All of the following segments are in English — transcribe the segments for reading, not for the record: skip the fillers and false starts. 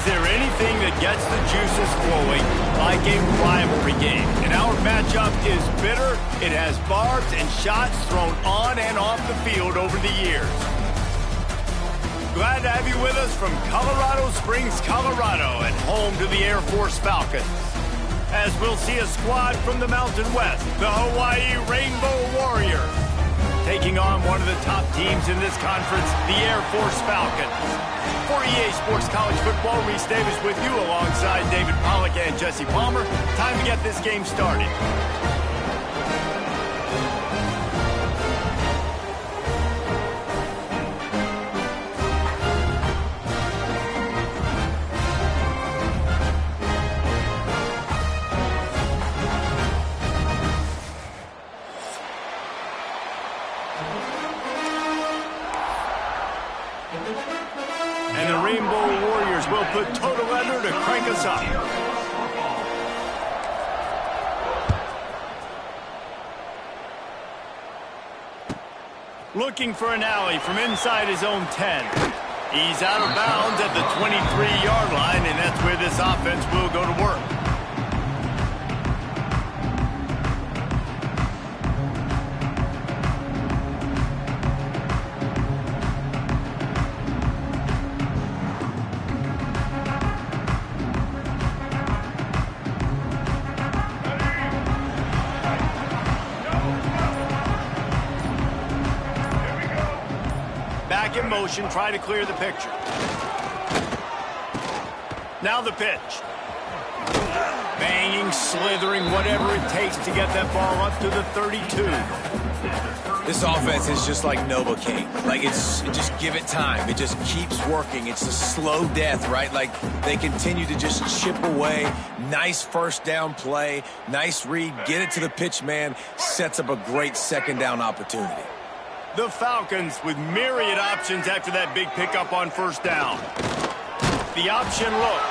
Is there anything that gets the juices flowing like a rivalry game? And our matchup is bitter. It has barbs and shots thrown on and off the field over the years. Glad to have you with us from Colorado Springs, Colorado, and home to the Air Force Falcons. As we'll see a squad from the Mountain West, the Hawaii Rainbow Warriors, taking on one of the top teams in this conference, the Air Force Falcons. For EA Sports College Football, Reese Davis with you alongside David Pollack and Jesse Palmer. Time to get this game started. And the Rainbow Warriors will put total leather to crank us up. Looking for an alley from inside his own 10. He's out of bounds at the 23-yard line, and that's where this offense will go to work. Back in motion, try to clear the picture. Now the pitch. Banging, slithering, whatever it takes to get that ball up to the 32. This offense is just like Novocaine. Like, just give it time. It just keeps working. It's a slow death, right? Like, they continue to just chip away. Nice first down play. Nice read. Get it to the pitch man. Sets up a great second down opportunity. The Falcons with myriad options after that big pickup on first down. The option look.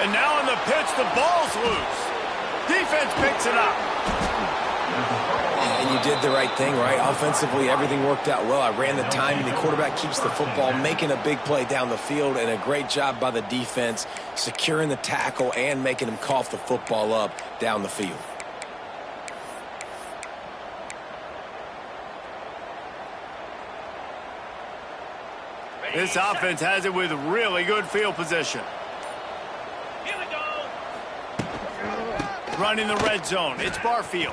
And now on the pitch, the ball's loose. Defense picks it up. And you did the right thing, right? Offensively, everything worked out well. I ran the time, and the quarterback keeps the football, making a big play down the field, and a great job by the defense, securing the tackle and making him cough the football up down the field. This offense has it with really good field position. Here we go. Running the red zone. It's Barfield.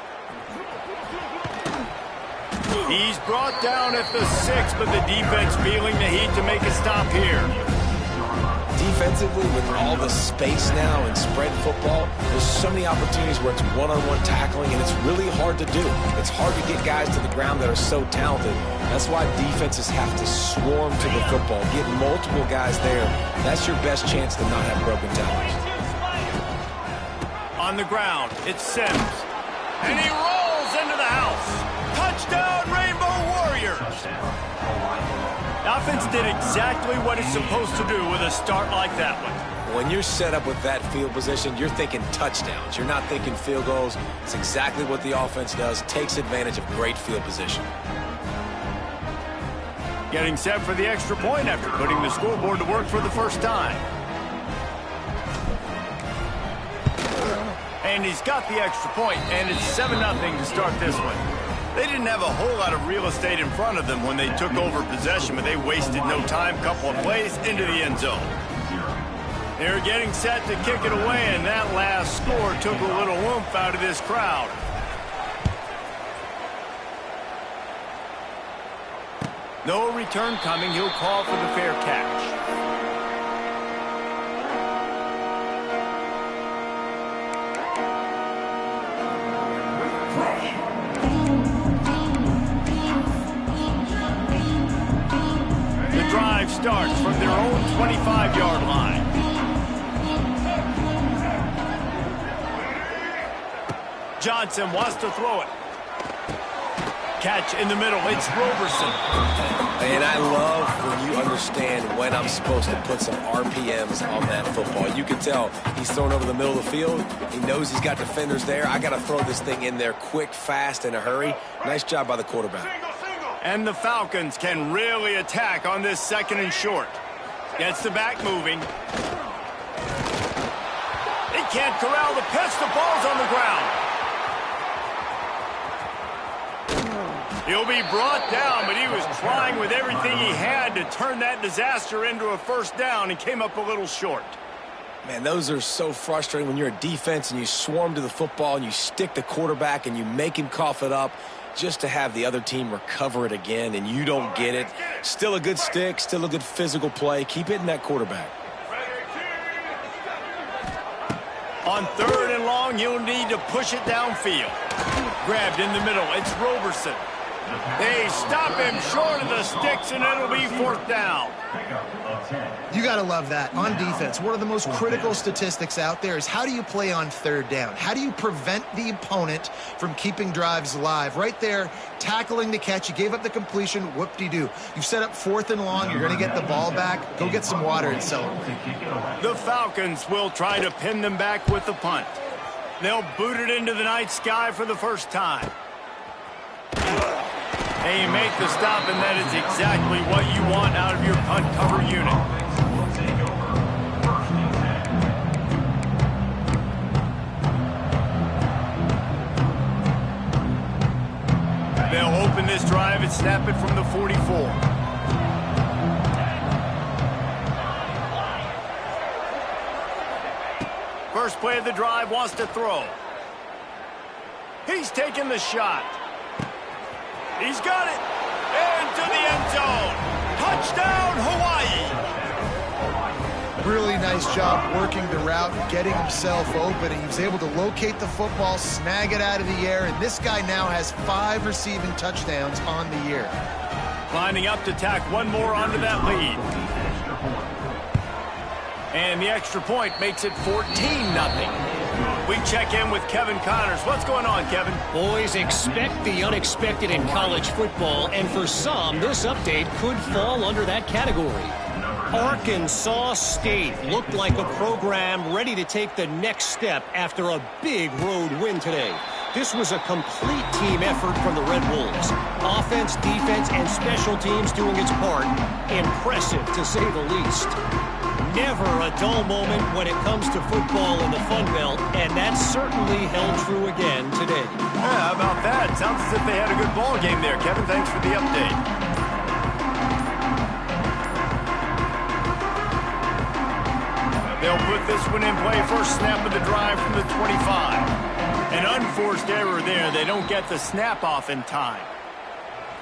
He's brought down at the 6, but the defense feeling the heat to make a stop here. Defensively, with all the space now and spread football, there's so many opportunities where it's one-on-one tackling, and it's really hard to do. It's hard to get guys to the ground that are so talented. That's why defenses have to swarm to the football, get multiple guys there. That's your best chance to not have broken tackles. On the ground, it's Sims. And he rolls into the house. Touchdown, Rainbow Warriors! The offense did exactly what it's supposed to do with a start like that one. When you're set up with that field position, you're thinking touchdowns. You're not thinking field goals. It's exactly what the offense does. Takes advantage of great field position. Getting set for the extra point after putting the scoreboard to work for the first time. And he's got the extra point, and it's 7-0 to start this one. They didn't have a whole lot of real estate in front of them when they took over possession, but they wasted no time. Couple of plays into the end zone. They're getting set to kick it away, and that last score took a little oomph out of this crowd. No return coming. He'll call for the fair catch. Starts from their own 25-yard line. Johnson wants to throw it. Catch in the middle. It's Roberson. And I love when you understand when I'm supposed to put some RPMs on that football. You can tell he's thrown over the middle of the field. He knows he's got defenders there. I got to throw this thing in there quick, fast, in a hurry. Nice job by the quarterback. And the Falcons can really attack on this second and short. Gets the back moving. can't corral the pitch. The ball's on the ground. He'll be brought down, but he was trying with everything he had to turn that disaster into a first down and came up a little short. Man, those are so frustrating when you're a defense and you swarm to the football and you stick the quarterback and you make him cough it up just to have the other team recover it again and you don't get it. Still a good stick, still a good physical play. Keep hitting that quarterback. On 3rd and long, you'll need to push it downfield. Grabbed in the middle. It's Roberson. They stop him short of the sticks, and it'll be 4th down. You got to love that. On defense, one of the most critical statistics out there is how do you play on 3rd down? How do you prevent the opponent from keeping drives alive? Right there, tackling the catch. You gave up the completion. Whoop-de-doo. You've set up 4th and long. You're going to get the ball back. Go get some water and celebrate. The Falcons will try to pin them back with the punt. They'll boot it into the night sky for the first time. And you make the stop, and that is exactly what you want out of your punt cover unit. They'll open this drive and snap it from the 44. First play of the drive, wants to throw. He's taking the shot. He's got it. Into the end zone. Touchdown, Hawaii. Really nice job working the route, getting himself open. He was able to locate the football, snag it out of the air, and this guy now has 5 receiving touchdowns on the year. Lining up to tack one more onto that lead. And the extra point makes it 14-0. We check in with Kevin Connors. What's going on, Kevin? Boys, expect the unexpected in college football, and for some, this update could fall under that category. Arkansas State looked like a program ready to take the next step after a big road win today. This was a complete team effort from the Red Wolves. Offense, defense, and special teams doing its part. Impressive, to say the least. Never a dull moment when it comes to football in the Fun Belt, and that certainly held true again today. Yeah, how about that? Sounds as if they had a good ball game there, Kevin. Thanks for the update. They'll put this one in play. First snap of the drive from the 25. An unforced error there. They don't get the snap off in time.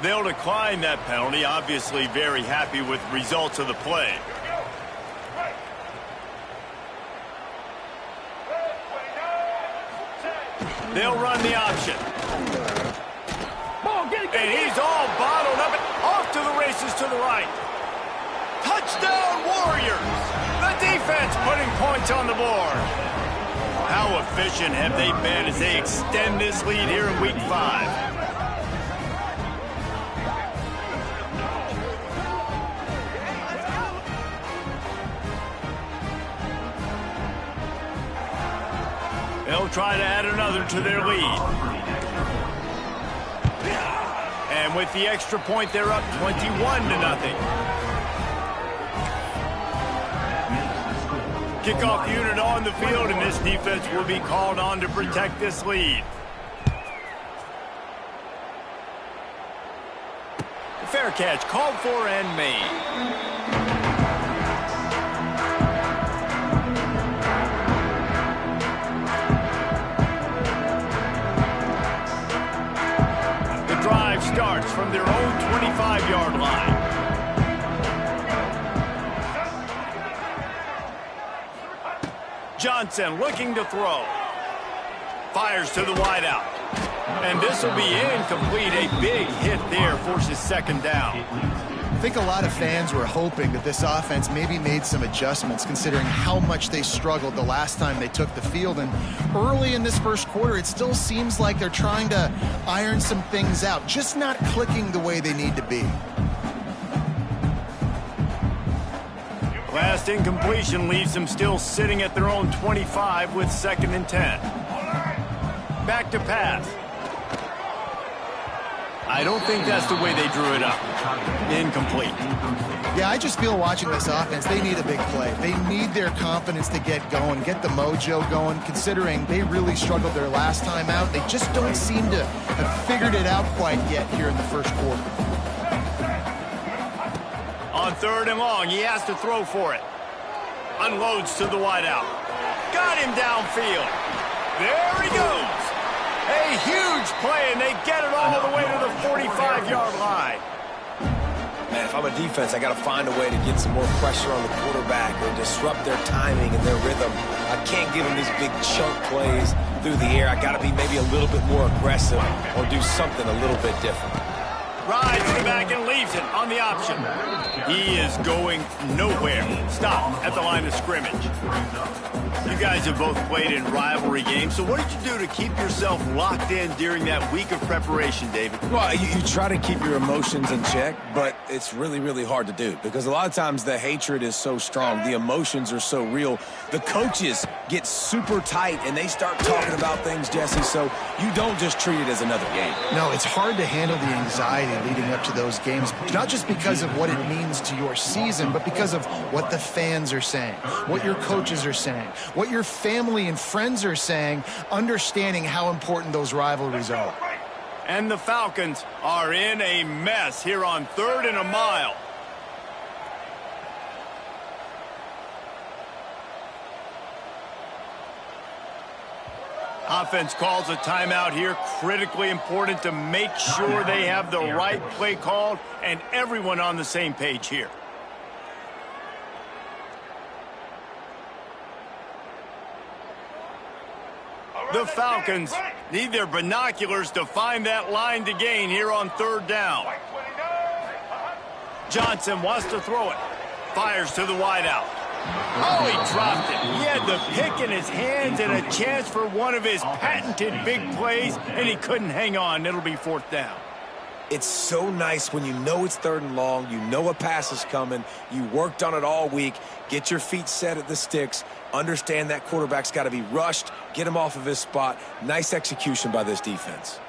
They'll decline that penalty. Obviously very happy with the results of the play. They'll run the option. And he's all bottled up. Off to the races to the right. Touchdown, Warriors! The defense putting points on the board. How efficient have they been as they extend this lead here in Week 5? They'll try to add another to their lead. And with the extra point, they're up 21-0. Kickoff unit on the field, and this defense will be called on to protect this lead. Fair catch called for and made. Starts from their own 25-yard line. Johnson looking to throw. Fires to the wideout. And this will be incomplete. A big hit there forces 2nd down. I think a lot of fans were hoping that this offense maybe made some adjustments considering how much they struggled the last time they took the field. And early in this first quarter, it still seems like they're trying to iron some things out, just not clicking the way they need to be. Last incompletion leaves them still sitting at their own 25 with 2nd and 10. Back to pass. I don't think that's the way they drew it up. Incomplete. Yeah, I just feel watching this offense, they need a big play. They need their confidence to get going, get the mojo going, considering they really struggled their last time out. They just don't seem to have figured it out quite yet here in the first quarter. On 3rd and long, he has to throw for it. Unloads to the wideout. Got him downfield. There he goes. A huge play, and they get it all the way to the 45-yard line. Man, if I'm a defense, I got to find a way to get some more pressure on the quarterback or disrupt their timing and their rhythm. I can't give them these big chunk plays through the air. I got to be maybe a little bit more aggressive or do something a little bit different. Rides to the back and leaves it on the option. He is going nowhere. Stop at the line of scrimmage. You guys have both played in rivalry games, so what did you do to keep yourself locked in during that week of preparation, David? Well, you try to keep your emotions in check, but it's really, really hard to do because a lot of times the hatred is so strong. The emotions are so real. The coaches get super tight, and they start talking about things, Jesse, so you don't just treat it as another game. No, it's hard to handle the anxiety leading up to those games, not just because of what it means to your season, but because of what the fans are saying, what your coaches are saying, what your family and friends are saying, understanding how important those rivalries are. And the Falcons are in a mess here on 3rd and a mile. Offense calls a timeout here. Critically important to make sure they have the right play called and everyone on the same page here. The Falcons need their binoculars to find that line to gain here on 3rd down. Johnson wants to throw it. Fires to the wideout. Oh, he dropped it. He had the pick in his hands and a chance for one of his patented big plays, and he couldn't hang on. It'll be 4th down. It's so nice when you know it's 3rd and long, you know a pass is coming, you worked on it all week, get your feet set at the sticks, understand that quarterback's got to be rushed, get him off of his spot. Nice execution by this defense.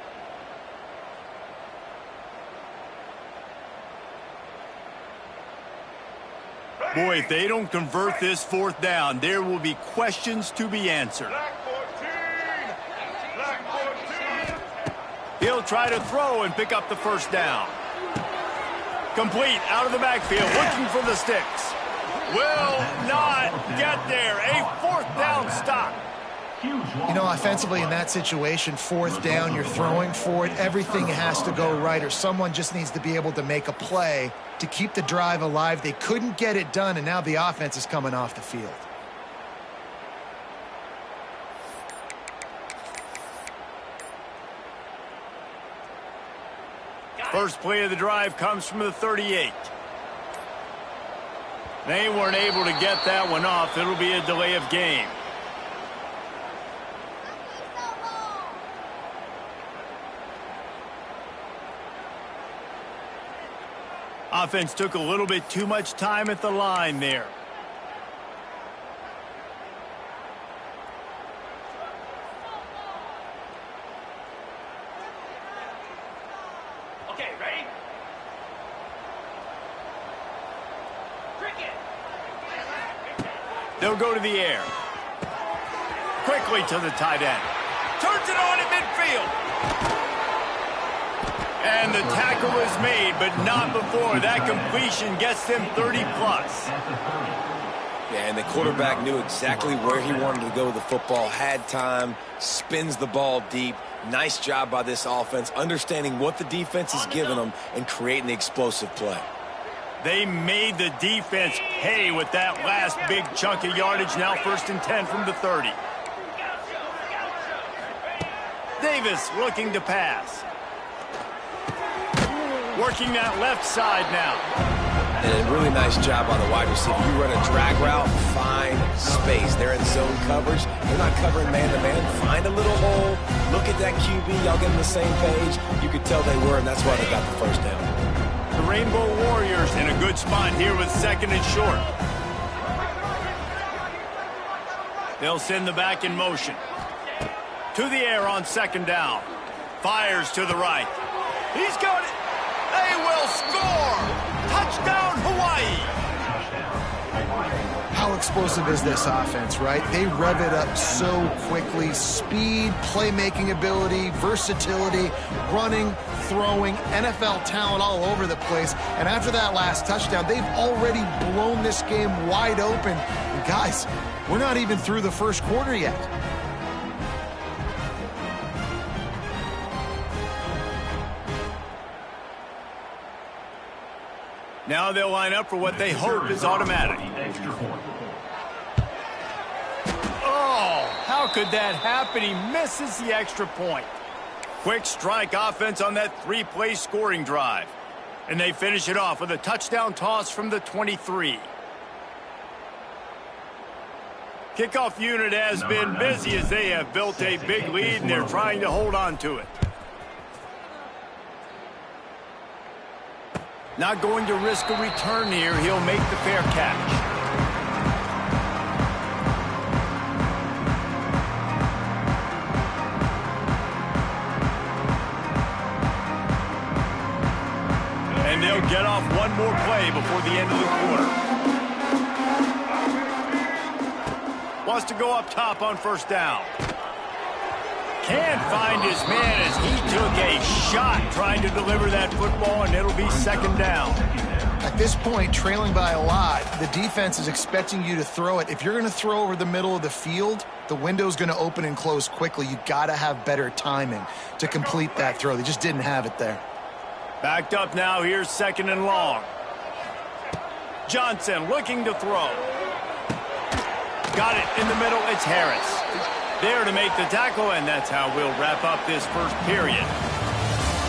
Boy, if they don't convert this 4th down, there will be questions to be answered. He'll try to throw and pick up the 1st down. Complete out of the backfield, looking for the sticks. Will not get there. A 4th down stop. You know, offensively in that situation, 4th down, you're throwing for it. Everything has to go right, or someone just needs to be able to make a play to keep the drive alive. They couldn't get it done, and now the offense is coming off the field. First play of the drive comes from the 38. They weren't able to get that one off. It'll be a delay of game. Offense took a little bit too much time at the line there. Okay, ready? Cricket. They'll go to the air. Quickly to the tight end. Turns it on at midfield. And the tackle is made, but not before. That completion gets them 30-plus. Yeah, and the quarterback knew exactly where he wanted to go with the football, had time, spins the ball deep. Nice job by this offense, understanding what the defense is giving them and creating the explosive play. They made the defense pay with that last big chunk of yardage. Now 1st and 10 from the 30. Davis looking to pass. Working that left side now. And a really nice job by the wide receiver. You run a drag route, find space. They're in zone coverage. They're not covering man-to-man. Find a little hole. Look at that QB. Y'all get on the same page. You could tell they were, and that's why they got the 1st down. The Rainbow Warriors in a good spot here with 2nd and short. They'll send the back in motion. To the air on 2nd down. Fires to the right. He's got it. They will score. Touchdown, Hawaii. How explosive is this offense, right? They rev it up so quickly. Speed, playmaking ability, versatility, running, throwing, NFL talent all over the place. And after that last touchdown, they've already blown this game wide open. And guys, we're not even through the first quarter yet. Now they'll line up for what they hope is automatic. Oh, how could that happen? He misses the extra point. Quick strike offense on that three-play scoring drive. And they finish it off with a touchdown toss from the 23. Kickoff unit has been busy as they have built a big lead and they're trying to hold on to it. Not going to risk a return here. He'll make the fair catch. And they'll get off one more play before the end of the quarter. Wants to go up top on first down. Can't find his man as he took a shot trying to deliver that football, and it'll be second down. At this point, trailing by a lot, the defense is expecting you to throw it. If you're going to throw over the middle of the field, the window's going to open and close quickly. You got to have better timing to complete that throw. They just didn't have it there. Backed up now. Here's second and long. Johnson looking to throw. Got it in the middle. It's Harris. There to make the tackle, and that's how we'll wrap up this first period.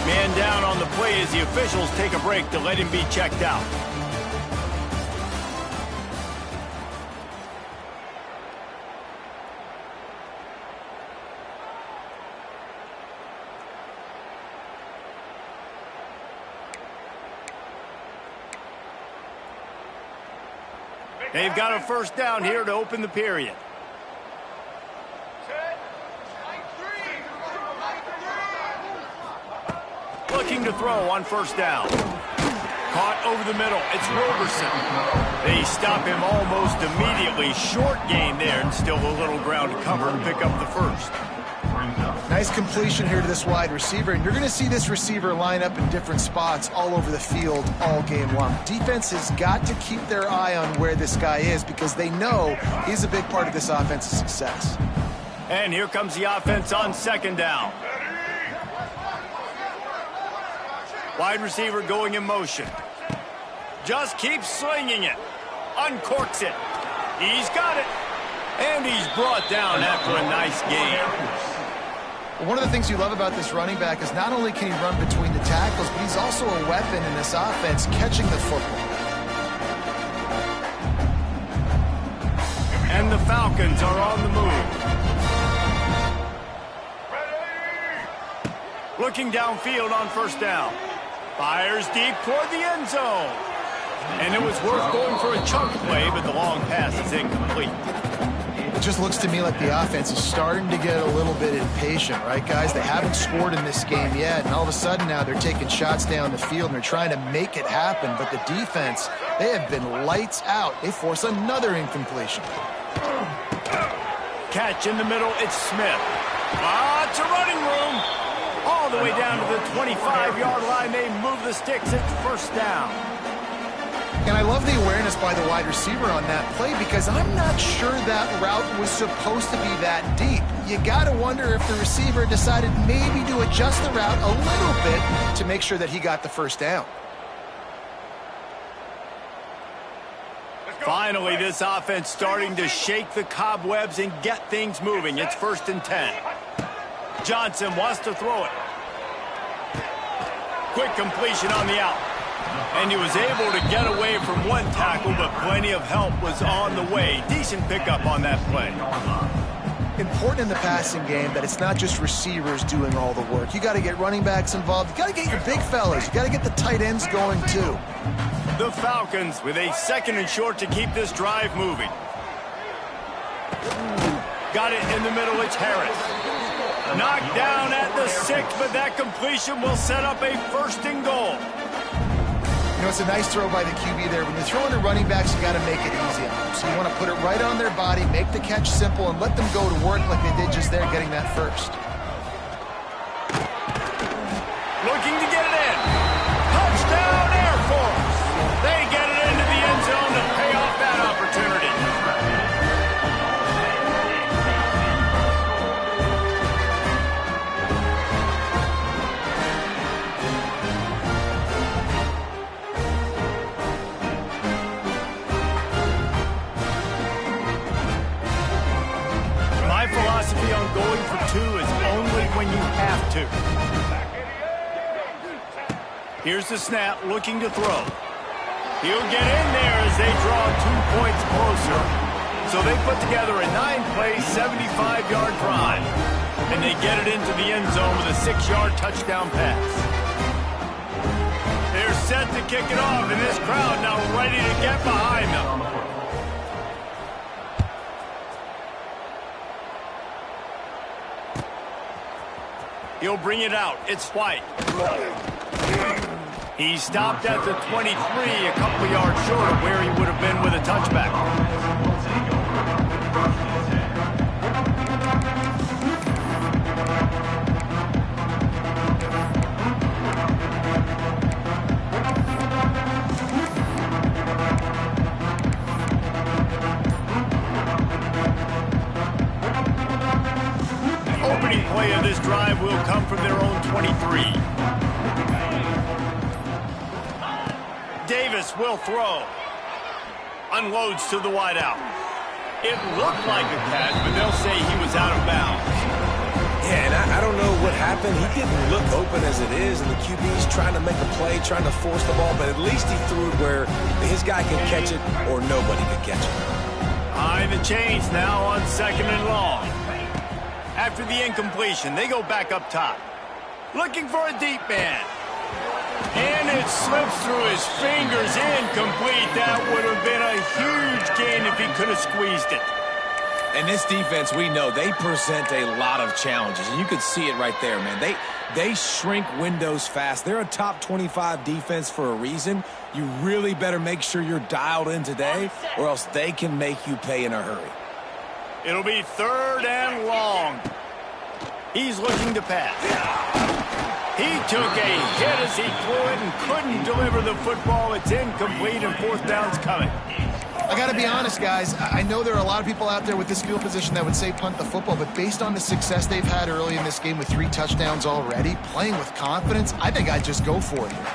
Man down on the play as the officials take a break to let him be checked out. They've got a first down here to open the period. Looking to throw on first down. Caught over the middle. It's Roberson. They stop him almost immediately. Short gain there and still a little ground to cover to pick up the first. Nice completion here to this wide receiver, and you're going to see this receiver line up in different spots all over the field all game long. Defense has got to keep their eye on where this guy is because they know he's a big part of this offense's success. And here comes the offense on second down. Wide receiver going in motion. Just keeps slinging it. Uncorks it. He's got it. And he's brought down after a nice gain. One of the things you love about this running back is not only can he run between the tackles, but he's also a weapon in this offense catching the football. And the Falcons are on the move. Looking downfield on first down. Fires deep toward the end zone. And it was worth going for a chunk play, but the long pass is incomplete. It just looks to me like the offense is starting to get a little bit impatient, right, guys? They haven't scored in this game yet, and all of a sudden now they're taking shots down the field and they're trying to make it happen. But the defense, they have been lights out. They force another incompletion. Catch in the middle, it's Smith. Lots of running room. All the way down to the 25-yard line. They move the sticks. It's first down. And I love the awareness by the wide receiver on that play because I'm not sure that route was supposed to be that deep. You got to wonder if the receiver decided maybe to adjust the route a little bit to make sure that he got the first down. Finally, this offense starting to shake the cobwebs and get things moving. It's 1st and 10. Johnson wants to throw it. Quick completion on the out. And he was able to get away from one tackle, but plenty of help was on the way. Decent pickup on that play. Important in the passing game that it's not just receivers doing all the work. You got to get running backs involved. You got to get your big fellas. You got to get the tight ends going too. The Falcons with a 2nd and short to keep this drive moving. Got it in the middle. It's Harris. Knocked down at the a 6, but that completion will set up a 1st and goal. You know, it's a nice throw by the QB there. When you're throwing to running backs, you got to make it easy on them. So you want to put it right on their body, make the catch simple, and let them go to work like they did just there, getting that first. Looking to get it in. Touchdown, Air Force. They get it into the end zone to pay off that opportunity. My philosophy on going for 2 is only when you have to. Here's the snap, looking to throw. He'll get in there as they draw 2 points closer. So they put together a 9-play, 75-yard drive. And they get it into the end zone with a 6-yard touchdown pass. They're set to kick it off, and this crowd now ready to get behind them. He'll bring it out. It's White. He stopped at the 23, a couple of yards short of where he would have been with a touchback. Opening play of this drive will come from their own 23. Davis will throw. Unloads to the wideout. It looked like a catch, but they'll say he was out of bounds. Yeah, and I don't know what happened. He didn't look open as it is, and the QB's trying to make a play, trying to force the ball, but at least he threw it where his guy could catch it or nobody could catch it. High the chains now on 2nd and long. After the incompletion, they go back up top. Looking for a deep man. And it slips through his fingers, incomplete. That would have been a huge gain if he could have squeezed it. And this defense, we know, they present a lot of challenges. And you could see it right there, man. They shrink windows fast. They're a top 25 defense for a reason. You really better make sure you're dialed in today, or else they can make you pay in a hurry. It'll be 3rd and long. He's looking to pass. He took a hit as he threw it and couldn't deliver the football. It's incomplete and 4th down's coming. I got to be honest, guys. I know there are a lot of people out there with this field position that would say punt the football, but based on the success they've had early in this game with 3 touchdowns already, playing with confidence, I think I'd just go for it here.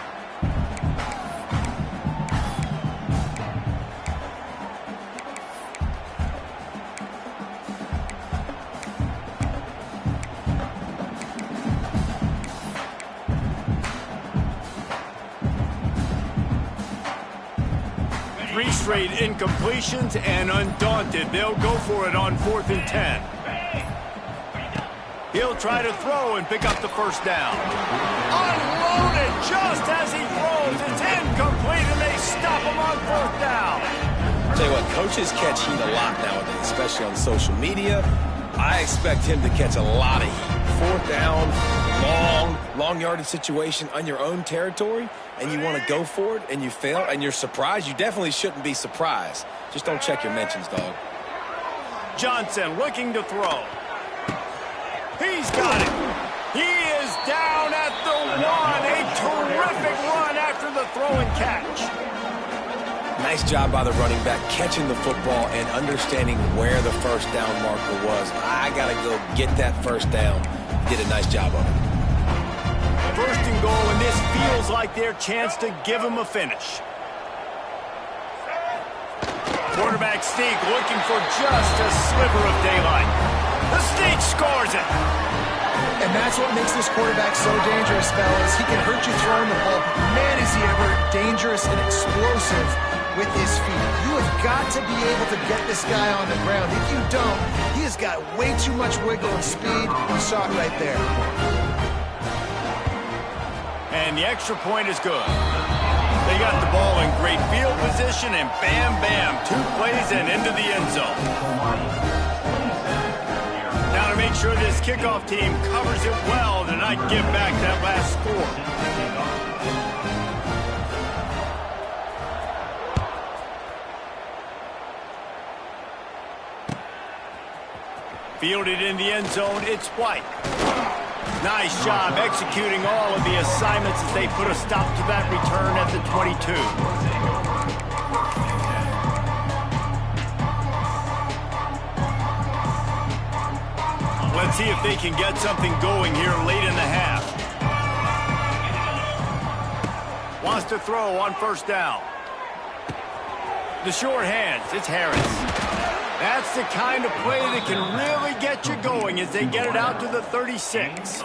Three straight incompletions, and undaunted, they'll go for it on 4th and 10. He'll try to throw and pick up the 1st down. Unloaded just as he throws. It's incomplete, and they stop him on 4th down. I'll tell you what, coaches catch heat a lot nowadays, especially on social media. I expect him to catch a lot of heat. 4th down, long yardage situation on your own territory, and you want to go for it, and you fail, and you're surprised. You definitely shouldn't be surprised. Just don't check your mentions, dog. Johnson looking to throw. He's got it. He is down at the 1. A terrific run after the throw and catch. Nice job by the running back catching the football and understanding where the 1st down marker was. I got to go get that 1st down. Did a nice job of it. 1st and goal, and this feels like their chance to give him a finish. Quarterback sneak looking for just a sliver of daylight. The sneak scores it. And that's what makes this quarterback so dangerous, fellas. He can hurt you throwing the ball, but man, is he ever dangerous and explosive with his feet. You have got to be able to get this guy on the ground. If you don't, he has got way too much wiggle and speed. You saw it right there. And the extra point is good. They got the ball in great field position, and bam, bam, 2 plays and into the end zone. Now to make sure this kickoff team covers it well tonight. might give back that last score. Fielded in the end zone, it's White. Nice job executing all of the assignments as they put a stop to that return at the 22. Let's see if they can get something going here late in the half. Wants to throw on first down. The short hands, it's Harris. That's the kind of play that can really get you going as they get it out to the 36.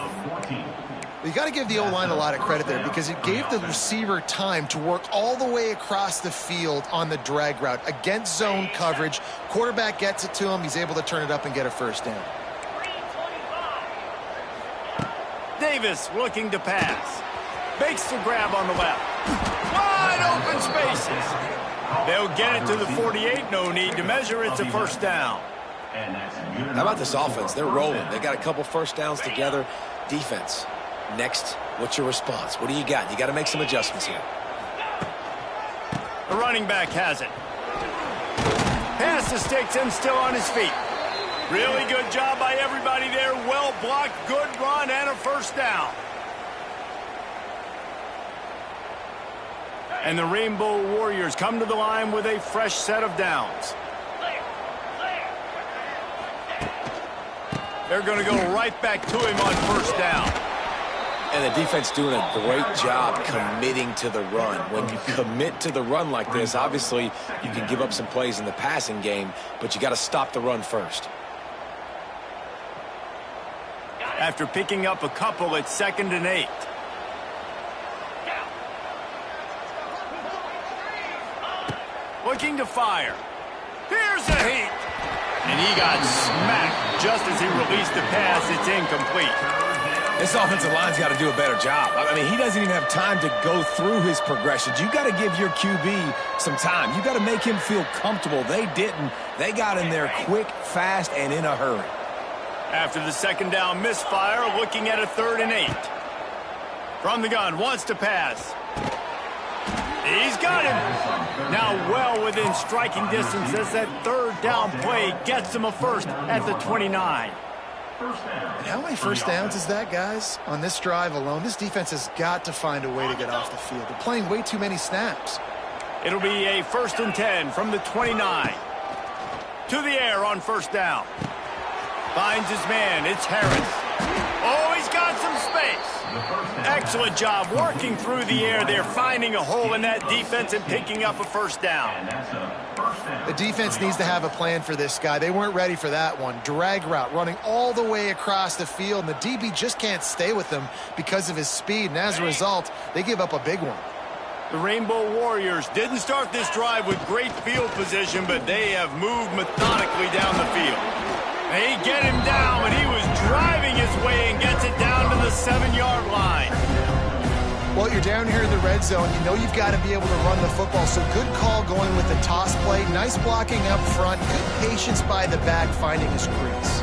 You got to give the O-line a lot of credit there because it gave the receiver time to work all the way across the field on the drag route against zone coverage. Quarterback gets it to him. He's able to turn it up and get a first down. Davis looking to pass. Makes the grab on the left. Wide open spaces. They'll get it to the 48. No need to measure. It's a first down. How about this offense? They're rolling. They got a couple first downs together. Defense. Next, what's your response? What do you got? You got to make some adjustments here. The running back has it. Pass to sticks and still on his feet. Really good job by everybody there. Well blocked, good run, and a first down. And the Rainbow Warriors come to the line with a fresh set of downs. They're going to go right back to him on first down. And the defense doing a great job committing to the run. When you commit to the run like this, obviously you can give up some plays in the passing game, but you got to stop the run first. After picking up a couple, it's 2nd and 8. Looking to fire. Here's a heat. And he got smacked just as he released the pass. It's incomplete. This offensive line's got to do a better job. I mean, he doesn't even have time to go through his progressions. You got to give your QB some time. You got to make him feel comfortable. They didn't. They got in there quick, fast, and in a hurry. After the 2nd down misfire, looking at a 3rd and 8. From the gun, wants to pass. He's got him. Now well within striking distance as that 3rd down play gets him a first at the 29. And how many first downs is that, guys? On this drive alone, this defense has got to find a way to get off the field. They're playing way too many snaps. It'll be a 1st and 10 from the 29. To the air on first down. Finds his man. It's Harris. Oh, he's got some space. Excellent job working through the air there, finding a hole in that defense and picking up a first down. The defense needs to have a plan for this guy. They weren't ready for that one. Drag route running all the way across the field, and the DB just can't stay with him because of his speed, and as a result, they give up a big one. The Rainbow Warriors didn't start this drive with great field position, but they have moved methodically down the field. They get him down, and he was driving his way and gets it down to the 7-yard line. Well, you're down here in the red zone. You know you've got to be able to run the football, so good call going with the toss play. Nice blocking up front. Good patience by the back, finding his crease.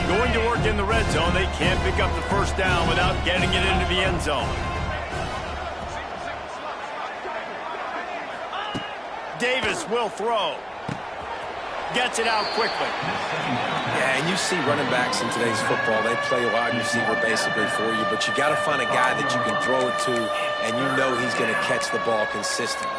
Going to work in the red zone, they can't pick up the first down without getting it into the end zone. Davis will throw. Gets it out quickly. Yeah, and you see running backs in today's football, they play wide receiver basically for you, but you got to find a guy that you can throw it to, and you know he's going to catch the ball consistently.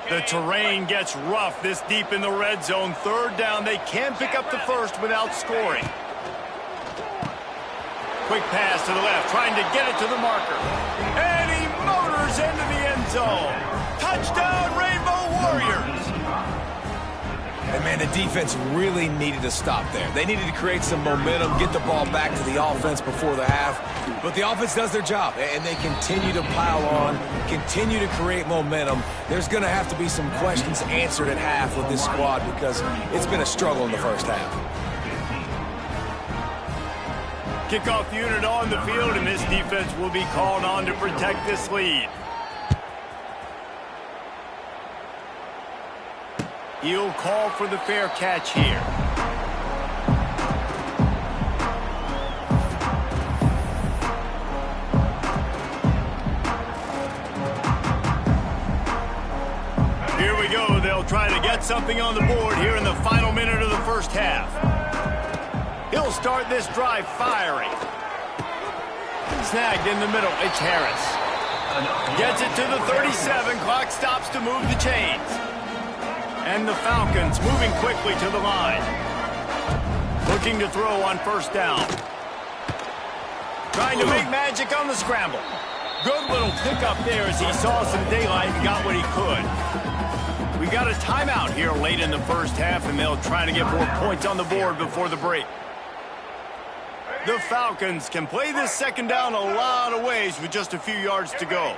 The terrain gets rough this deep in the red zone. 3rd down, they can't pick up the first without scoring. Quick pass to the left, trying to get it to the marker. And he motors into the end zone. Touchdown, Rainbow Warriors. And, man, the defense really needed to stop there. They needed to create some momentum, get the ball back to the offense before the half. But the offense does their job, and they continue to pile on, continue to create momentum. There's going to have to be some questions answered at half with this squad because it's been a struggle in the first half. Kickoff unit on the field, and this defense will be called on to protect this lead. He'll call for the fair catch here. Here we go. They'll try to get something on the board here in the final minute of the first half. He'll start this drive firing. Snagged in the middle. It's Harris. Gets it to the 37. Clock stops to move the chains. And the Falcons moving quickly to the line. Looking to throw on first down. Trying to make magic on the scramble. Good little pickup there as he saw some daylight and got what he could. We got a timeout here late in the first half, and they'll try to get more points on the board before the break. The Falcons can play this second down a lot of ways with just a few yards to go.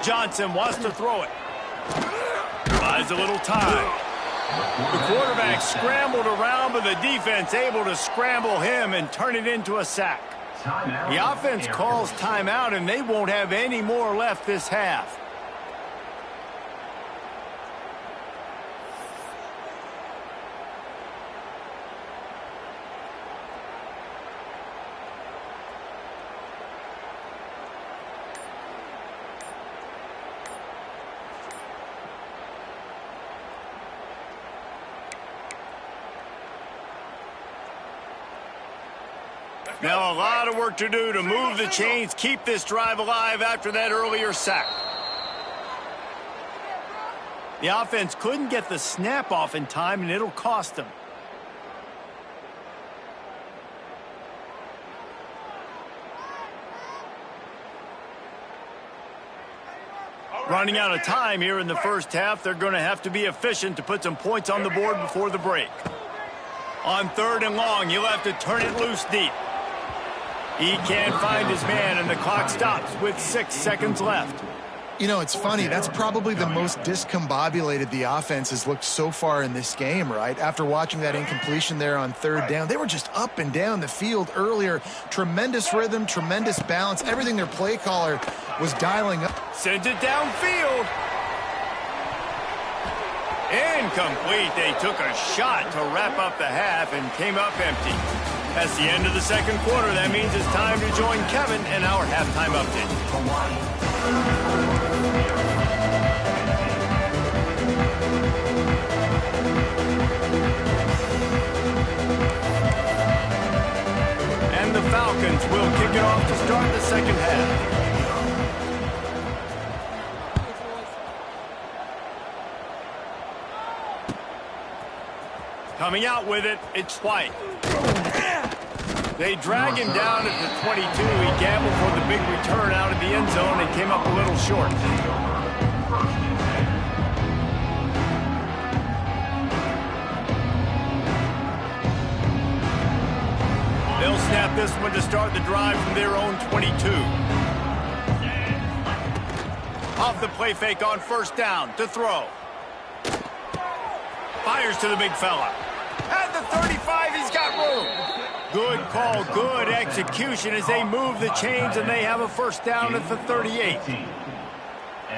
Johnson wants to throw it. Buys a little time. The quarterback scrambled around, but the defense able to scramble him and turn it into a sack. The offense calls timeout, and they won't have any more left this half. Now a lot of work to do to move the chains, keep this drive alive after that earlier sack. The offense couldn't get the snap off in time, and it'll cost them. Running out of time here in the first half, they're going to have to be efficient to put some points on the board before the break. On third and long, you'll have to turn it loose deep. He can't find his man, and the clock stops with 6 seconds left. You know, it's funny. That's probably the most discombobulated the offense has looked so far in this game, right? After watching that incompletion there on third down, they were just up and down the field earlier. Tremendous rhythm, tremendous balance. Everything their play caller was dialing up. Sends it downfield. Incomplete. They took a shot to wrap up the half and came up empty. That's the end of the second quarter. That means it's time to join Kevin in our halftime update. And the Falcons will kick it off to start the second half. Coming out with it, it's White. They drag him down at the 22. He gambled for the big return out of the end zone and came up a little short. They'll snap this one to start the drive from their own 22. Off the play fake on first down to throw. Fires to the big fella. At the 35, he's got room. Good call, good execution as they move the chains, and they have a first down at the 38.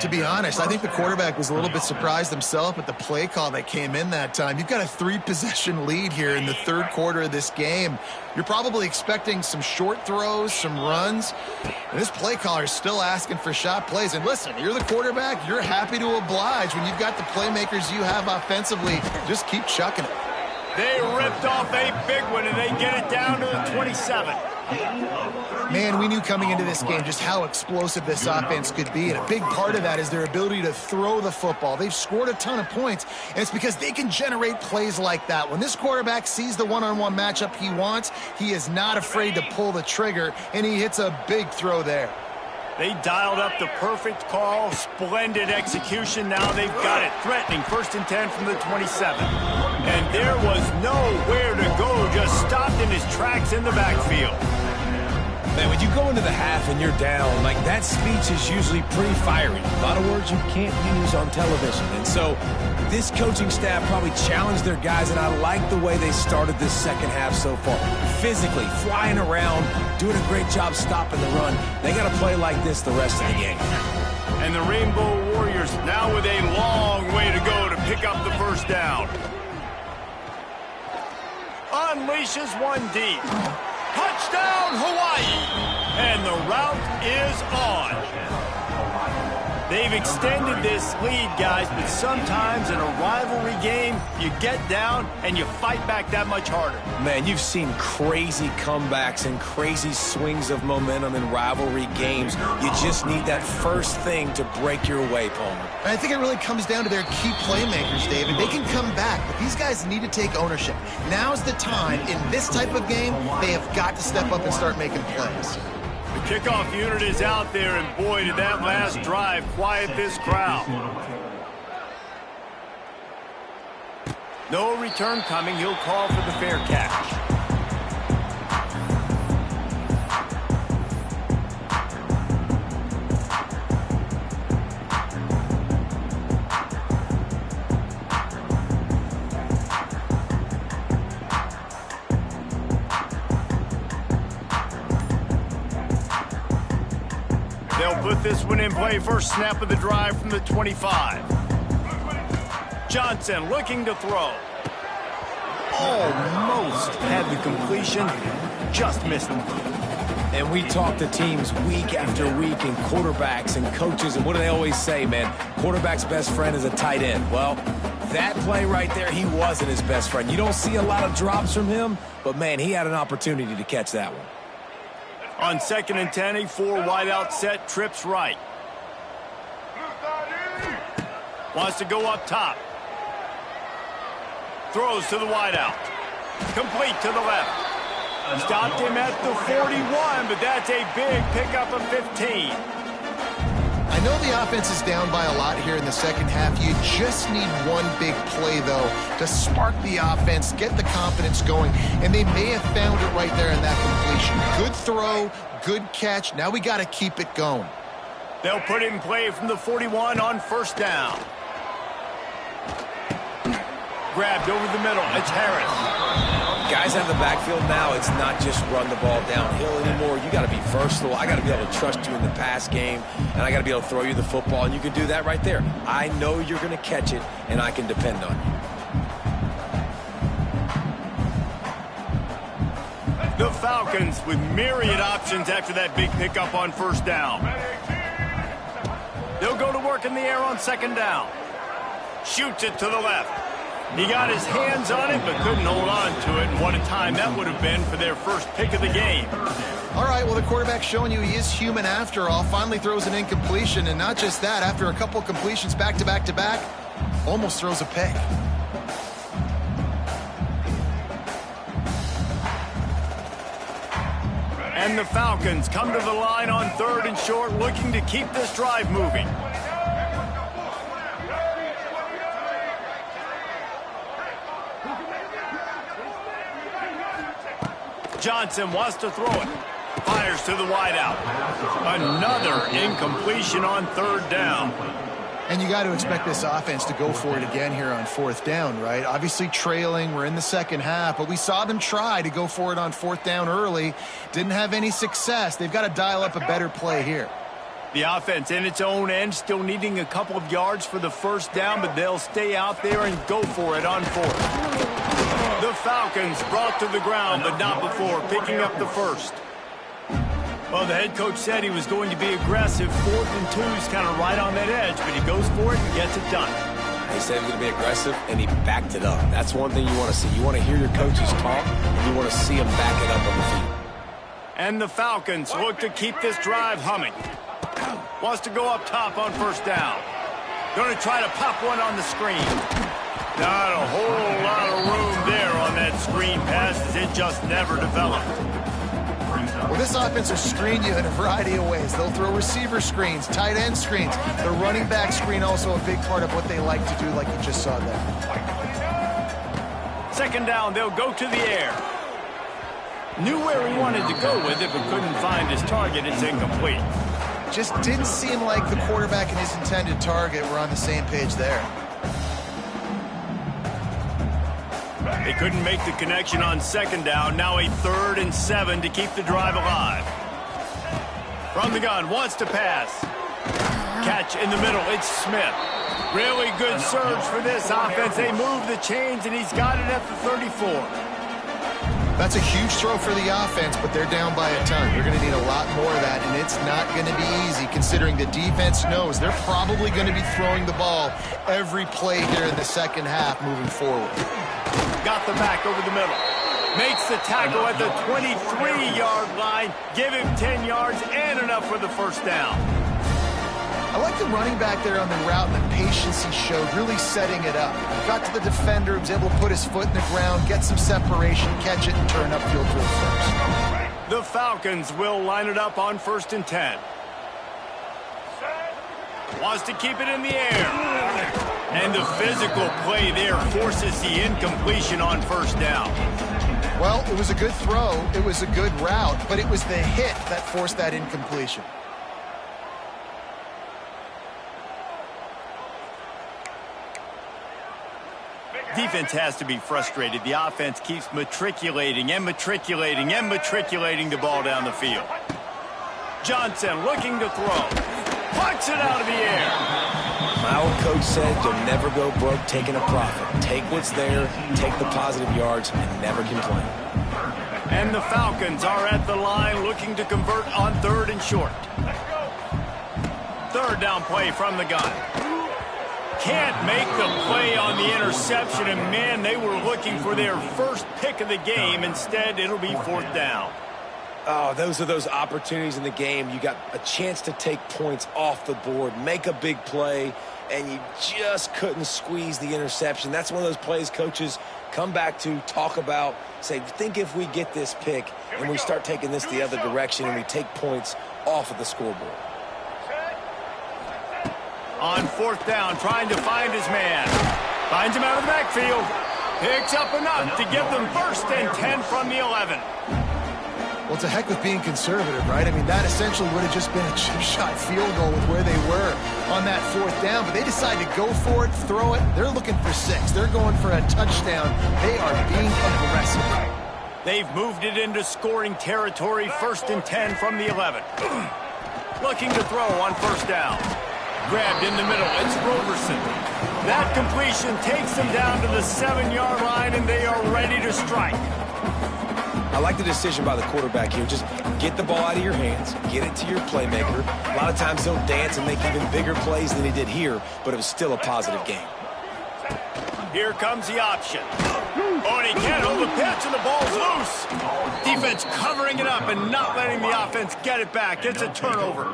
To be honest, I think the quarterback was a little bit surprised himself at the play call that came in that time. You've got a 3-possession lead here in the third quarter of this game. You're probably expecting some short throws, some runs. And this play caller is still asking for shot plays. And listen, you're the quarterback. You're happy to oblige when you've got the playmakers you have offensively. Just keep chucking it. They ripped off a big one, and they get it down to the 27. Man, we knew coming into this game just how explosive this offense could be, and a big part of that is their ability to throw the football. They've scored a ton of points, and it's because they can generate plays like that. When this quarterback sees the one-on-one matchup he wants, he is not afraid to pull the trigger, and he hits a big throw there. They dialed up the perfect call, splendid execution. Now they've got it. Threatening 1st and 10 from the 27. And there was nowhere to go, just stopped in his tracks in the backfield. Man, when you go into the half and you're down, like that speech is usually pretty fiery. A lot of words you can't use on television. And so this coaching staff probably challenged their guys, and I like the way they started this second half so far. physically, flying around, doing a great job stopping the run. They got to play like this the rest of the game. And the Rainbow Warriors now with a long way to go to pick up the first down. Unleashes one deep. Touchdown, Hawaii! And the route is on. They've extended this lead, guys, but sometimes in a rivalry game, you get down and you fight back that much harder. Man, you've seen crazy comebacks and crazy swings of momentum in rivalry games. You just need that first thing to break your way, Palmer. And I think it really comes down to their key playmakers, David. They can come back, but these guys need to take ownership. Now's the time. In this type of game, they have got to step up and start making plays. The kickoff unit is out there, and boy, did that last drive quiet this crowd. No return coming. He'll call for the fair catch. They'll put this one in play. First snap of the drive from the 25. Johnson looking to throw. Almost had the completion. Just missed him. And we talk to teams week after week and quarterbacks and coaches, and what do they always say, man? Quarterback's best friend is a tight end. Well, that play right there, he wasn't his best friend. You don't see a lot of drops from him, but, man, he had an opportunity to catch that one. On 2nd and 10, a 4 wide out set, trips right. Wants to go up top. Throws to the wide out. Complete to the left. Stopped him at the 41, but that's a big pickup of 15. I know the offense is down by a lot here in the second half. You just need one big play, though, to spark the offense, get the confidence going, and they may have found it right there in that completion. Good throw, good catch. Now we got to keep it going. They'll put it in play from the 41 on first down. Grabbed over the middle. It's Harris. Guys out of the backfield now, it's not just run the ball downhill anymore. You got to be versatile. I got to be able to trust you in the pass game, and I got to be able to throw you the football, and you can do that right there. I know you're going to catch it, and I can depend on you. The Falcons with myriad options after that big pickup on first down. They'll go to work in the air on second down. Shoots it to the left. He got his hands on it, but couldn't hold on to it. And what a time that would have been for their first pick of the game. All right, well, the quarterback's showing you he is human after all. Finally throws an incompletion, and not just that, after a couple completions back to back to back, almost throws a pick. And the Falcons come to the line on 3rd and short, looking to keep this drive moving. Johnson wants to throw it. Fires to the wideout. Another incompletion on 3rd down. And you got to expect this offense to go for it again here on 4th down, right? Obviously trailing, we're in the second half, but we saw them try to go for it on 4th down early. Didn't have any success. They've got to dial up a better play here. The offense in its own end still needing a couple of yards for the first down, but they'll stay out there and go for it on 4th. The Falcons brought to the ground, but not before picking up the first. Well, the head coach said he was going to be aggressive. 4th and 2 is kind of right on that edge, but he goes for it and gets it done. He said he was going to be aggressive, and he backed it up. That's one thing you want to see. You want to hear your coaches talk, and you want to see them back it up on the field. And the Falcons look to keep this drive humming. Wants to go up top on first down. Going to try to pop one on the screen. Not a whole lot of room there on that screen pass, as it just never developed. Well, this offense will screen you in a variety of ways. They'll throw receiver screens, tight end screens. The running back screen also a big part of what they like to do, like you just saw there. 2nd down, they'll go to the air. Knew where he wanted to go with it, but couldn't find his target. It's incomplete. Just didn't seem like the quarterback and his intended target were on the same page there. They couldn't make the connection on second down. Now a 3rd and 7 to keep the drive alive. From the gun, wants to pass. Catch in the middle, it's Smith. Really good surge for this offense. They move the chains, and he's got it at the 34. That's a huge throw for the offense, but they're down by a ton. They're going to need a lot more of that, and it's not going to be easy considering the defense knows they're probably going to be throwing the ball every play here in the second half moving forward. Got the back over the middle. Makes the tackle at the 23-yard line. Give him 10 yards and enough for the first down. I like the running back there on the route and the patience he showed, really setting it up. Got to the defender, was able to put his foot in the ground, get some separation, catch it, and turn upfield for the first. The Falcons will line it up on 1st and 10. Wants to keep it in the air. And the physical play there forces the incompletion on 1st down. Well, it was a good throw, it was a good route, but it was the hit that forced that incompletion. Defense has to be frustrated. The offense keeps matriculating and matriculating and matriculating the ball down the field. Johnson looking to throw. Pucks it out of the air. My old coach said you'll never go broke taking a profit. Take what's there, take the positive yards, and never complain. And the Falcons are at the line looking to convert on 3rd and short. 3rd down play from the gun. Can't make the play on the interception, and man, they were looking for their first pick of the game. Instead, it'll be 4th down. Oh, those are those opportunities in the game. You got a chance to take points off the board, make a big play, and you just couldn't squeeze the interception. That's one of those plays coaches come back to, talk about, say, think if we get this pick and we start taking this the other direction and we take points off of the scoreboard. On 4th down, trying to find his man. Finds him out of the backfield. Picks up enough to give them 1st and 10 from the 11. Well, it's a heck with being conservative, right? I mean, that essentially would have just been a chip shot field goal with where they were on that 4th down, but they decided to go for it, throw it. They're looking for 6. They're going for a touchdown. They are being aggressive. They've moved it into scoring territory. 1st and 10 from the 11. Looking to throw on 1st down. Grabbed in the middle, it's Roberson. That completion takes them down to the 7-yard line, and they are ready to strike. I like the decision by the quarterback here. Just get the ball out of your hands, get it to your playmaker. A lot of times he'll dance and make even bigger plays than he did here, but it was still a positive game. Here comes the option. Oh, and he can't hold the pitch, and the ball's loose. Defense covering it up and not letting the offense get it back. It's a turnover.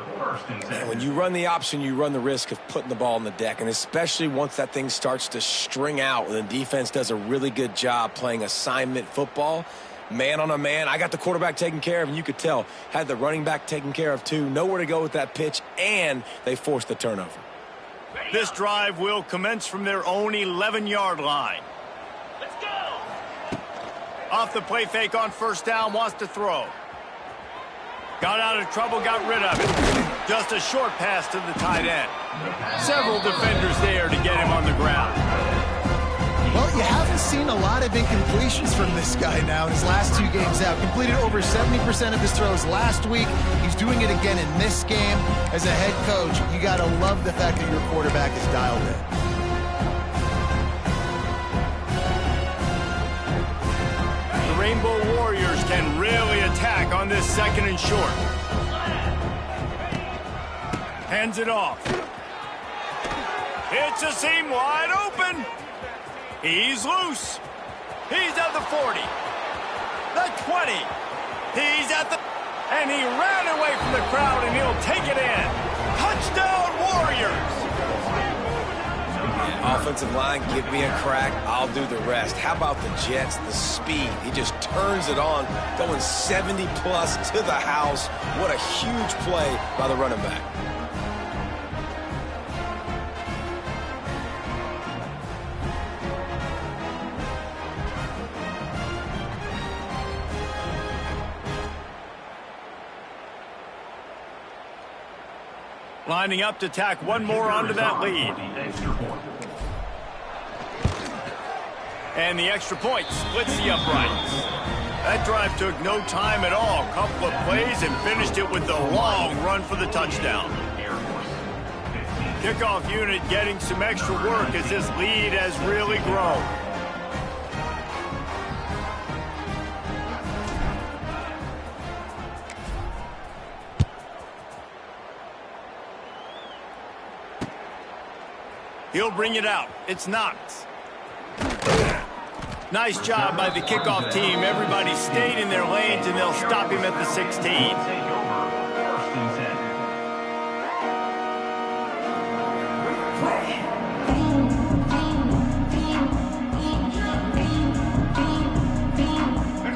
And when you run the option, you run the risk of putting the ball on the deck, and especially once that thing starts to string out, and the defense does a really good job playing assignment football, man on a man. I got the quarterback taken care of, and you could tell, had the running back taken care of too. Nowhere to go with that pitch, and they forced the turnover. This drive will commence from their own 11-yard line. Let's go. Off the play fake on 1st down, wants to throw. Got out of trouble, got rid of it. Just a short pass to the tight end. Several defenders there to get him on the ground. Well, you haven't seen a lot of incompletions from this guy now in his last 2 games out. Completed over 70% of his throws last week. He's doing it again in this game. As a head coach, you got to love the fact that your quarterback is dialed in. The Rainbow Warriors can really attack on this 2nd and short. Hands it off. It's a seam wide open. He's loose. He's at the 40. The 20. He's at the... And he ran away from the crowd, and he'll take it in. Touchdown, Warriors! Offensive line, give me a crack. I'll do the rest. How about the Jets, the speed? He just turns it on, going 70-plus to the house. What a huge play by the running back. Lining up to tack one more onto that lead. And the extra point splits the uprights. That drive took no time at all. A couple of plays and finished it with the long run for the touchdown. Kickoff unit getting some extra work as this lead has really grown. He'll bring it out. It's Ncaa. Nice job by the kickoff team. Everybody stayed in their lanes, and they'll stop him at the 16.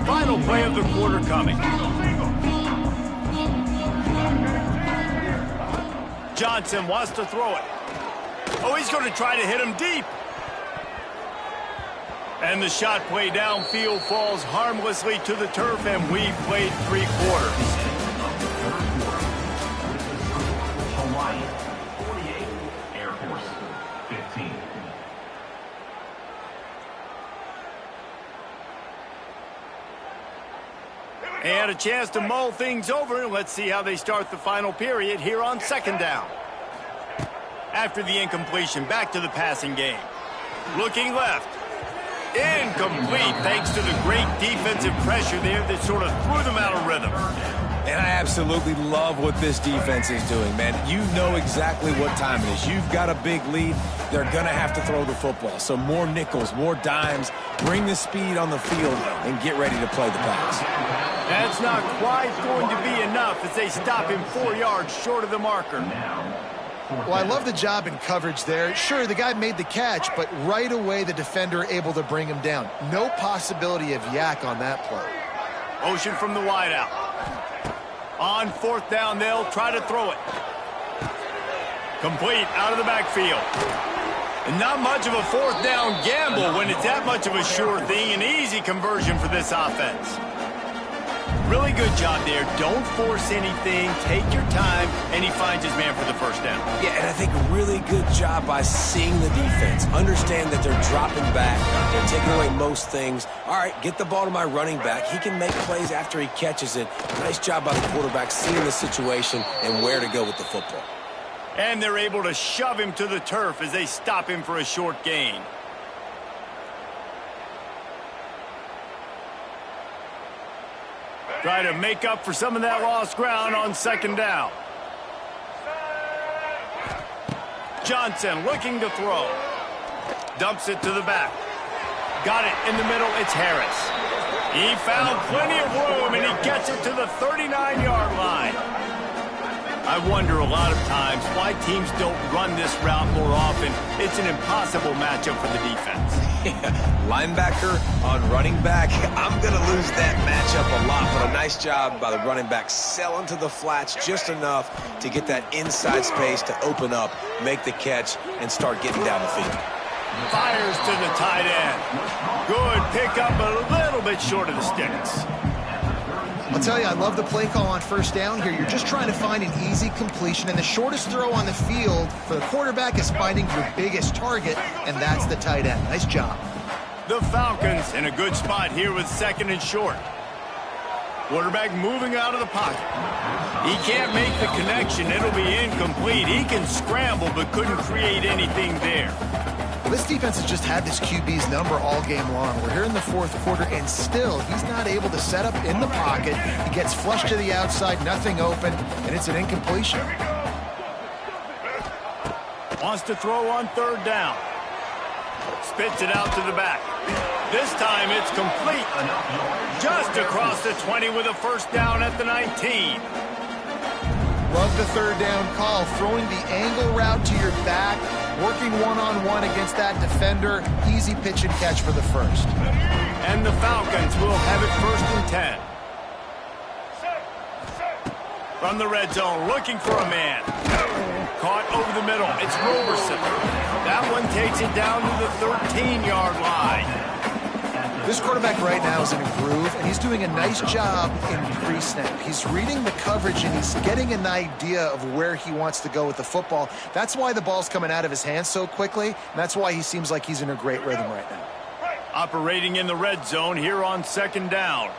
Final play of the quarter coming. Johnson wants to throw it. Oh, he's going to try to hit him deep. And the shot play downfield falls harmlessly to the turf, and we've played 3 quarters. Hawaii 48, Air Force 15. And a chance to mull things over. Let's see how they start the final period here on 2nd down. After the incompletion, back to the passing game. Looking left. Incomplete, thanks to the great defensive pressure there that sort of threw them out of rhythm. And I absolutely love what this defense is doing, man. You know exactly what time it is. You've got a big lead. They're going to have to throw the football. So more nickels, more dimes. Bring the speed on the field and get ready to play the pass. That's not quite going to be enough as they stop him 4 yards short of the marker. Well, I love the job in coverage there. Sure, the guy made the catch, but right away the defender able to bring him down. No possibility of yak on that play. Motion from the wideout. On 4th down, they'll try to throw it. Complete out of the backfield. And not much of a 4th down gamble when it's that much of a sure thing. An easy conversion for this offense. Really good job there. Don't force anything. Take your time, and he finds his man for the 1st down. Yeah, and I think a really good job by seeing the defense. Understand that they're dropping back. They're taking away most things. All right, get the ball to my running back. He can make plays after he catches it. Nice job by the quarterback seeing the situation and where to go with the football. And they're able to shove him to the turf as they stop him for a short gain. Try to make up for some of that lost ground on 2nd down. Johnson looking to throw. Dumps it to the back. Got it in the middle. It's Harris. He found plenty of room, and he gets it to the 39-yard line. I wonder a lot of times why teams don't run this route more often. It's an impossible matchup for the defense. Linebacker on running back. I'm going to lose that matchup a lot, but a nice job by the running back selling to the flats just enough to get that inside space to open up, make the catch, and start getting down the field. Fires to the tight end. Good pickup, a little bit short of the sticks. I'll tell you, I love the play call on 1st down here. You're just trying to find an easy completion, and the shortest throw on the field for the quarterback is finding your biggest target, and that's the tight end. Nice job. The Falcons in a good spot here with 2nd and short. Quarterback moving out of the pocket. He can't make the connection. It'll be incomplete. He can scramble, but couldn't create anything there. This defense has just had this QB's number all game long. We're here in the 4th quarter, and still he's not able to set up in the pocket. He gets flushed to the outside, nothing open, and it's an incompletion. Wants to throw on 3rd down. Spits it out to the back. This time it's complete. Just across the 20 with a 1st down at the 19. Love the 3rd down call, throwing the angle route to your back, working one-on-one against that defender. Easy pitch and catch for the 1st. And the Falcons will have it 1st and 10. From the red zone, looking for a man. Caught over the middle. It's Roberson. That one takes it down to the 13-yard line. This quarterback right now is in a groove, and he's doing a nice job in pre-snap. He's reading the coverage, and he's getting an idea of where he wants to go with the football. That's why the ball's coming out of his hands so quickly, and that's why he seems like he's in a great rhythm right now. Operating in the red zone here on second down.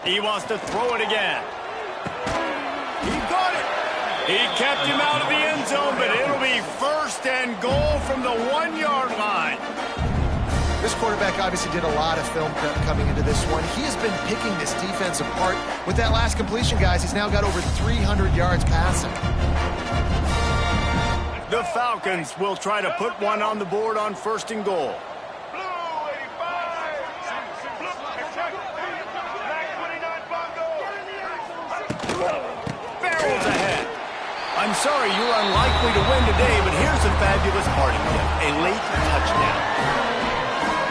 He wants to throw it again. He got it. He kept him out of the end zone, but it'll be first and goal from the 1-yard line. This quarterback obviously did a lot of film prep coming into this one. He has been picking this defense apart. With that last completion, guys, he's now got over 300 yards passing. The Falcons will try to put one on the board on first and goal. Barrels ahead. I'm sorry you're unlikely to win today, but here's a fabulous parting gift, a late touchdown.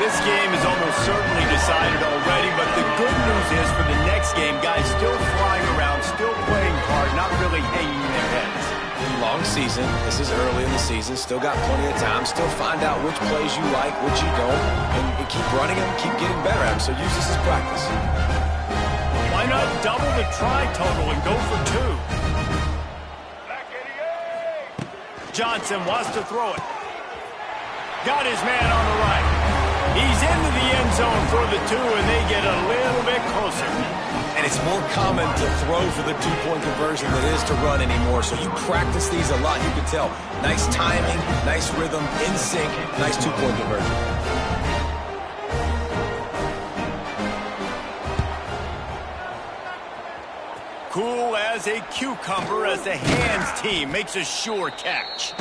This game is almost certainly decided already, but the good news is for the next game, guys still flying around, still playing hard, not really hanging their heads. Long season. This is early in the season. Still got plenty of time. Still find out which plays you like, which you don't, and keep running them, keep getting better at them. So use this as practice. Why not double the try total and go for 2? Johnson wants to throw it. Got his man on the right. He's into the end zone for the 2, and they get a little bit closer. And it's more common to throw for the 2-point conversion than it is to run anymore. So you practice these a lot. You can tell. Nice timing, nice rhythm, in sync, nice 2-point conversion. Cool as a cucumber as the hands team makes a sure catch.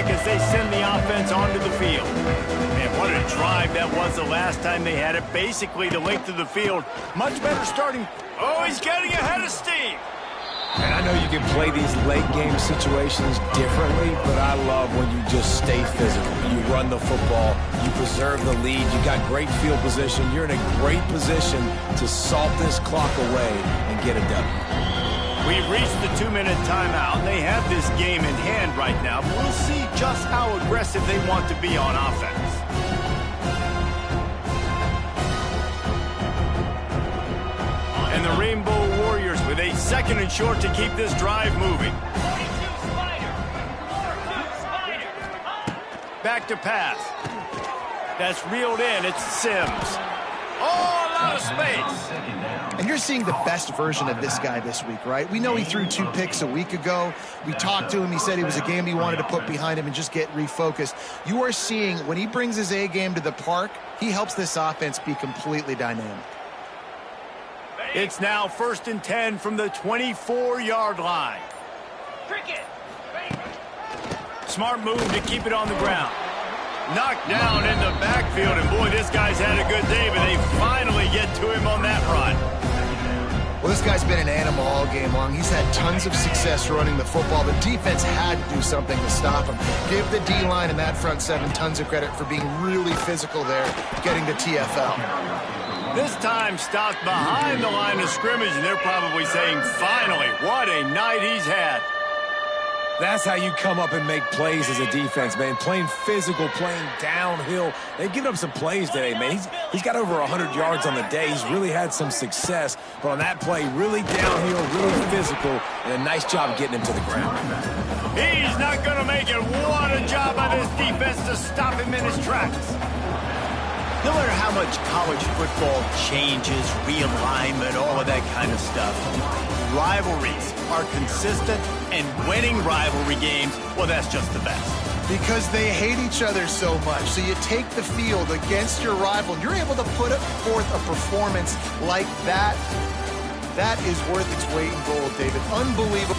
As they send the offense onto the field. Man, what a drive that was the last time they had it. Basically the length of the field. Much better starting. Oh, he's getting ahead of steam. And I know you can play these late game situations differently, but I love when you just stay physical. You run the football, you preserve the lead, you got great field position. You're in a great position to salt this clock away and get a W. We've reached the 2-minute timeout, and they have this game in hand right now, but we'll see just how aggressive they want to be on offense. And the Rainbow Warriors with a 2nd and short to keep this drive moving. Back to pass. That's reeled in. It's Sims. Oh, a lot of space. And you're seeing the best version of this guy this week, right? We know he threw 2 picks a week ago. We talked to him. He said it was a game he wanted to put behind him and just get refocused. You are seeing when he brings his A game to the park, he helps this offense be completely dynamic. It's now 1st and 10 from the 24-yard line. Smart move to keep it on the ground. Knocked down in the backfield, and boy, this guy's had a good day, but they finally get to him on that run. Well, this guy's been an animal all game long. He's had tons of success running the football. The defense had to do something to stop him. Give the D-line and that front 7 tons of credit for being really physical there, getting to TFL. This time stopped behind the line of scrimmage, and they're probably saying, finally, what a night he's had. That's how you come up and make plays as a defense, man. Playing physical, playing downhill. They've given up some plays today, man. He's got over 100 yards on the day. He's really had some success. But on that play, really downhill, really physical, and a nice job getting him to the ground. He's not going to make it. What a job by this defense to stop him in his tracks. No matter how much college football changes, realignment, all of that kind of stuff, rivalries are consistent, and winning rivalry games, well, that's just the best. Because they hate each other so much. So you take the field against your rival, you're able to put forth a performance like that. That is worth its weight in gold, David. Unbelievable.